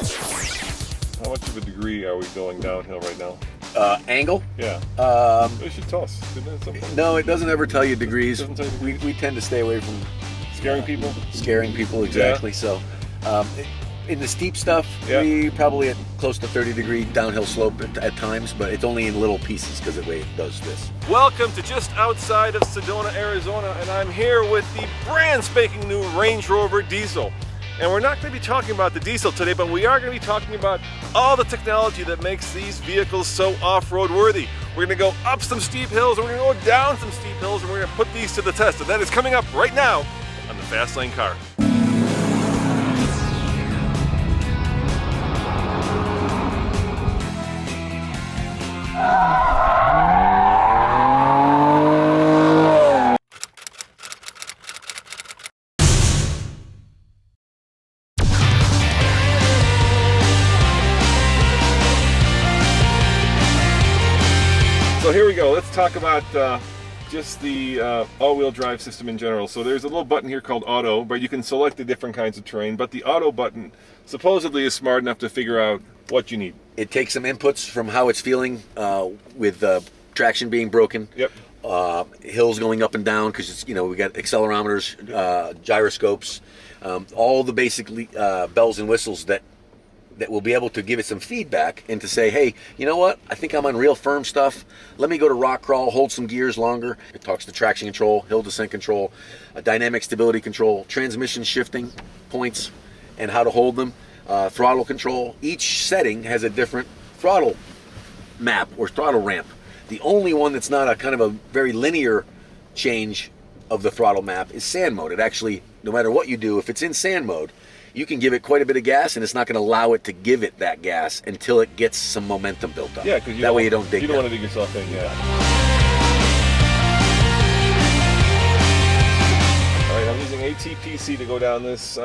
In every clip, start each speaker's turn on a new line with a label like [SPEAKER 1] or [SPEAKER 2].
[SPEAKER 1] How much of a degree are we going downhill right now?
[SPEAKER 2] Angle?
[SPEAKER 1] Yeah. It should tell us, didn't it, at some point?
[SPEAKER 2] No, it doesn't ever tell you degrees.
[SPEAKER 1] Doesn't tell you degrees?
[SPEAKER 2] We tend to stay away from
[SPEAKER 1] Scaring people?
[SPEAKER 2] scaring people, exactly.
[SPEAKER 1] Yeah.
[SPEAKER 2] So, in the steep stuff,
[SPEAKER 1] Yeah.
[SPEAKER 2] we probably at close to 30-degree downhill slope at times, but it's only in little pieces because the way it does this.
[SPEAKER 1] Welcome to just outside of Sedona, Arizona, and I'm here with the brand spanking new Range Rover Diesel. And we're not going to be talking about the diesel today, but we are going to be talking about all the technology that makes these vehicles so off-road worthy. We're going to go up some steep hills, and we're going to go down some steep hills, and we're going to put these to the test. And that is coming up right now on the Fast Lane Car. So here we go. Let's talk about just the all-wheel drive system in general. So there's a little button here called Auto, where you can select the different kinds of terrain, but the Auto button supposedly is smart enough to figure out what you need.
[SPEAKER 2] It takes some inputs from how it's feeling with traction being broken.
[SPEAKER 1] Yep.
[SPEAKER 2] Hills going up and down because it's, we got accelerometers, gyroscopes, all the basic bells and whistles that will be able to give it some feedback and to say, hey, you know what? I think I'm on real firm stuff. Let me go to rock crawl, hold some gears longer. It talks to traction control, hill descent control, dynamic stability control, transmission shifting points and how to hold them, throttle control. Each setting has a different throttle map or throttle ramp. The only one that's not a kind of a very linear change of the throttle map is sand mode. It actually, no matter what you do, if it's in sand mode, you can give it quite a bit of gas, and it's not going to allow it to give it that gas until it gets some momentum built up.
[SPEAKER 1] Yeah, because
[SPEAKER 2] that way you don't dig.
[SPEAKER 1] You don't want to dig yourself in. Yeah. All right, I'm using ATPC to go down this,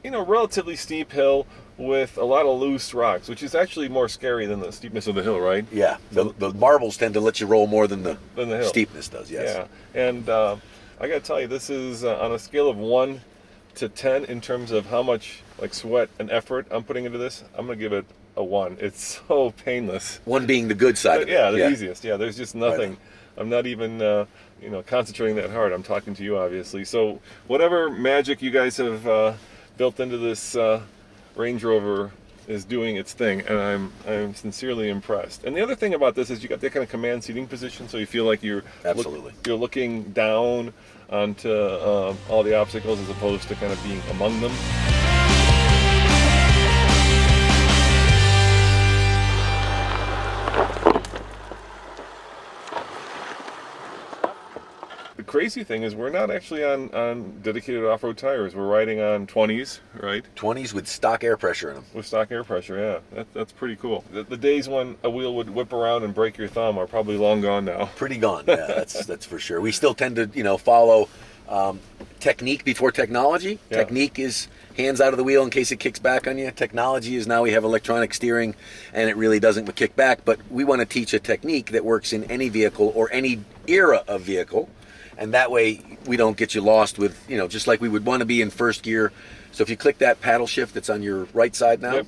[SPEAKER 1] relatively steep hill with a lot of loose rocks, which is actually more scary than the steepness of the hill, right?
[SPEAKER 2] Yeah, the marbles tend to let you roll more than the
[SPEAKER 1] hill.
[SPEAKER 2] Steepness does. Yes.
[SPEAKER 1] Yeah, and I got to tell you, this is on a scale of 1 to 10 in terms of how much sweat and effort I'm putting into this. I'm gonna give it a 1. It's so painless.
[SPEAKER 2] 1 being the good side of it.
[SPEAKER 1] Yeah, the easiest. Yeah, there's just nothing. Right. I'm not even concentrating that hard. I'm talking to you, obviously. So whatever magic you guys have built into this Range Rover is doing its thing, and I'm sincerely impressed. And the other thing about this is you got that kind of command seating position, so you feel like you're you're looking down onto all the obstacles as opposed to kind of being among them. The crazy thing is we're not actually on dedicated off-road tires. We're riding on 20s, right?
[SPEAKER 2] 20s with stock air pressure in them.
[SPEAKER 1] With stock air pressure, yeah. That's pretty cool. The days when a wheel would whip around and break your thumb are probably long gone now.
[SPEAKER 2] Pretty gone, yeah, that's for sure. We still tend to, follow technique before technology. Yeah. Technique is hands out of the wheel in case it kicks back on you. Technology is now we have electronic steering and it really doesn't kick back, but we want to teach a technique that works in any vehicle or any era of vehicle. And that way we don't get you lost with, just like we would want to be in first gear. So if you click that paddle shift that's on your right side now, yep,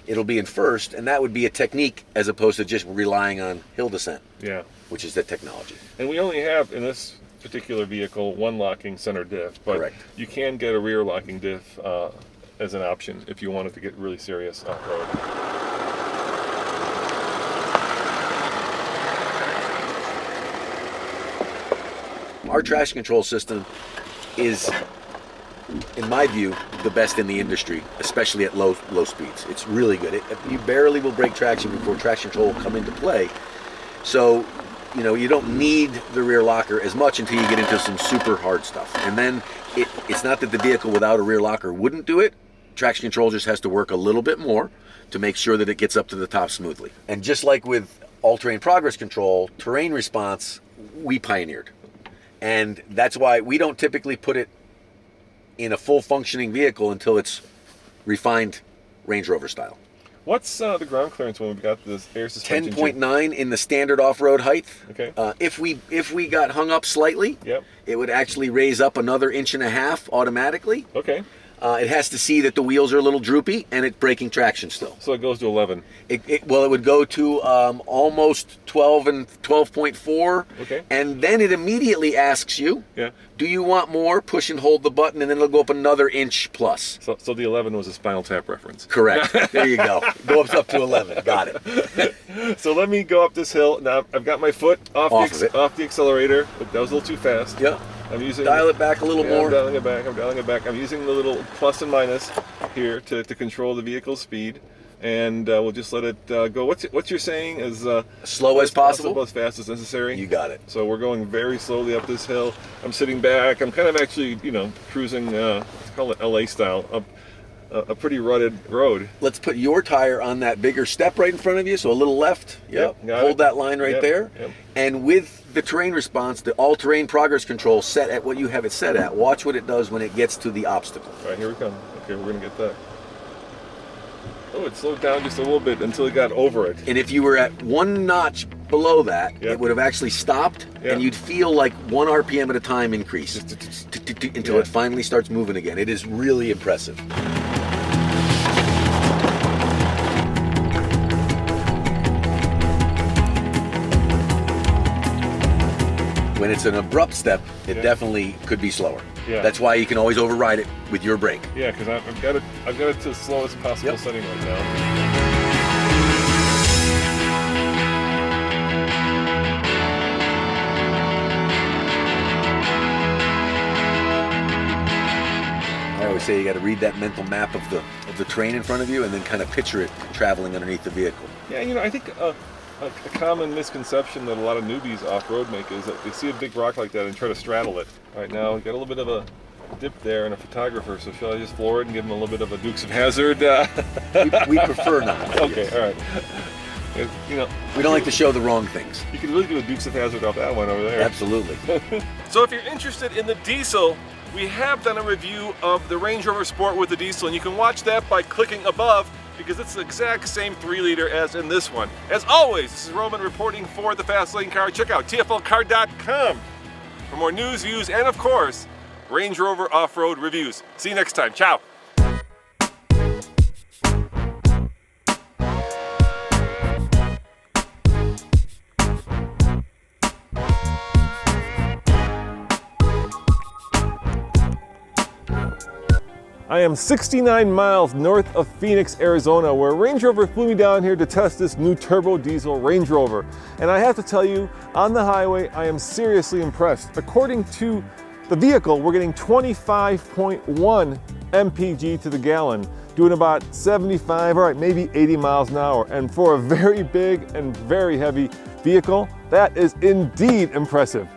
[SPEAKER 2] it'll be in first, and that would be a technique as opposed to just relying on hill descent, which is the technology.
[SPEAKER 1] And we only have, in this particular vehicle, 1 locking center diff, but correct, you can get a rear locking diff as an option if you wanted to get really serious off-road.
[SPEAKER 2] Our traction control system is, in my view, the best in the industry, especially at low speeds. It's really good. You barely will break traction before traction control will come into play. So, you don't need the rear locker as much until you get into some super hard stuff. And then it's not that the vehicle without a rear locker wouldn't do it. Traction control just has to work a little bit more to make sure that it gets up to the top smoothly. And just like with all-terrain progress control, terrain response, we pioneered. And that's why we don't typically put it in a full functioning vehicle until it's refined Range Rover style.
[SPEAKER 1] What's the ground clearance when we've got this air suspension?
[SPEAKER 2] 10.9 in the standard off-road height.
[SPEAKER 1] Okay.
[SPEAKER 2] If we got hung up slightly,
[SPEAKER 1] yep,
[SPEAKER 2] it would actually raise up another 1.5 inches automatically.
[SPEAKER 1] Okay.
[SPEAKER 2] It has to see that the wheels are a little droopy and it's braking traction still.
[SPEAKER 1] So it goes to 11.
[SPEAKER 2] It would go to almost 12 and 12.4.
[SPEAKER 1] Okay.
[SPEAKER 2] And then it immediately asks you,
[SPEAKER 1] Yeah.
[SPEAKER 2] do you want more? Push and hold the button, and then it'll go up another inch plus.
[SPEAKER 1] So the 11 was a Spinal Tap reference.
[SPEAKER 2] Correct. There you go. Go up to 11. Got it.
[SPEAKER 1] So let me go up this hill. Now I've got my foot off
[SPEAKER 2] Off of it.
[SPEAKER 1] off the accelerator. That was a little too fast.
[SPEAKER 2] Yep.
[SPEAKER 1] I'm using
[SPEAKER 2] Dial it back a little
[SPEAKER 1] Yeah,
[SPEAKER 2] more.
[SPEAKER 1] I'm dialing it back. I'm dialing it back. I'm using the little plus and minus here to control the vehicle's speed, and we'll just let it go. What's your saying is
[SPEAKER 2] Slow as possible.
[SPEAKER 1] as fast as necessary.
[SPEAKER 2] You got it.
[SPEAKER 1] So we're going very slowly up this hill. I'm sitting back. I'm kind of actually, cruising. Let's call it LA style up a pretty rutted road.
[SPEAKER 2] Let's put your tire on that bigger step right in front of you, so a little left.
[SPEAKER 1] Yep, got
[SPEAKER 2] Hold
[SPEAKER 1] it.
[SPEAKER 2] that line right
[SPEAKER 1] Yep,
[SPEAKER 2] there.
[SPEAKER 1] yep.
[SPEAKER 2] And with the terrain response, the all-terrain progress control set at what you have it set at, watch what it does when it gets to the obstacle.
[SPEAKER 1] All right, here we come. Okay, we're gonna get that. Oh, it slowed down just a little bit until it got over it.
[SPEAKER 2] And if you were at one notch below that,
[SPEAKER 1] Yep.
[SPEAKER 2] it would have actually stopped,
[SPEAKER 1] Yep.
[SPEAKER 2] and you'd feel like 1 RPM at a time increase until
[SPEAKER 1] Yeah.
[SPEAKER 2] it finally starts moving again. It is really impressive. When it's an abrupt step, it
[SPEAKER 1] Yeah.
[SPEAKER 2] definitely could be slower.
[SPEAKER 1] Yeah.
[SPEAKER 2] That's why you can always override it with your brake.
[SPEAKER 1] Yeah, because I've got it to the slowest possible
[SPEAKER 2] Yep.
[SPEAKER 1] setting right now.
[SPEAKER 2] I always say you got to read that mental map of the terrain in front of you, and then kind of picture it traveling underneath the vehicle.
[SPEAKER 1] Yeah, I think a common misconception that a lot of newbies off-road make is that they see a big rock like that and try to straddle it. All right, now we got a little bit of a dip there and a photographer, so shall I just floor it and give him a little bit of a Dukes of Hazzard?
[SPEAKER 2] We prefer not.
[SPEAKER 1] Okay, all right.
[SPEAKER 2] We don't like to show the wrong things.
[SPEAKER 1] You could really do a Dukes of Hazzard off that one over there.
[SPEAKER 2] Absolutely.
[SPEAKER 1] So if you're interested in the diesel, we have done a review of the Range Rover Sport with the diesel, and you can watch that by clicking above because it's the exact same 3-liter as in this one. As always, this is Roman reporting for the Fast Lane Car. Check out tflcar.com for more news, views, and of course, Range Rover off-road reviews. See you next time. Ciao. I am 69 miles north of Phoenix, Arizona, where Range Rover flew me down here to test this new turbo diesel Range Rover. And I have to tell you, on the highway, I am seriously impressed. According to the vehicle, we're getting 25.1 mpg to the gallon, doing about 75, all right, maybe 80 miles an hour. And for a very big and very heavy vehicle, that is indeed impressive.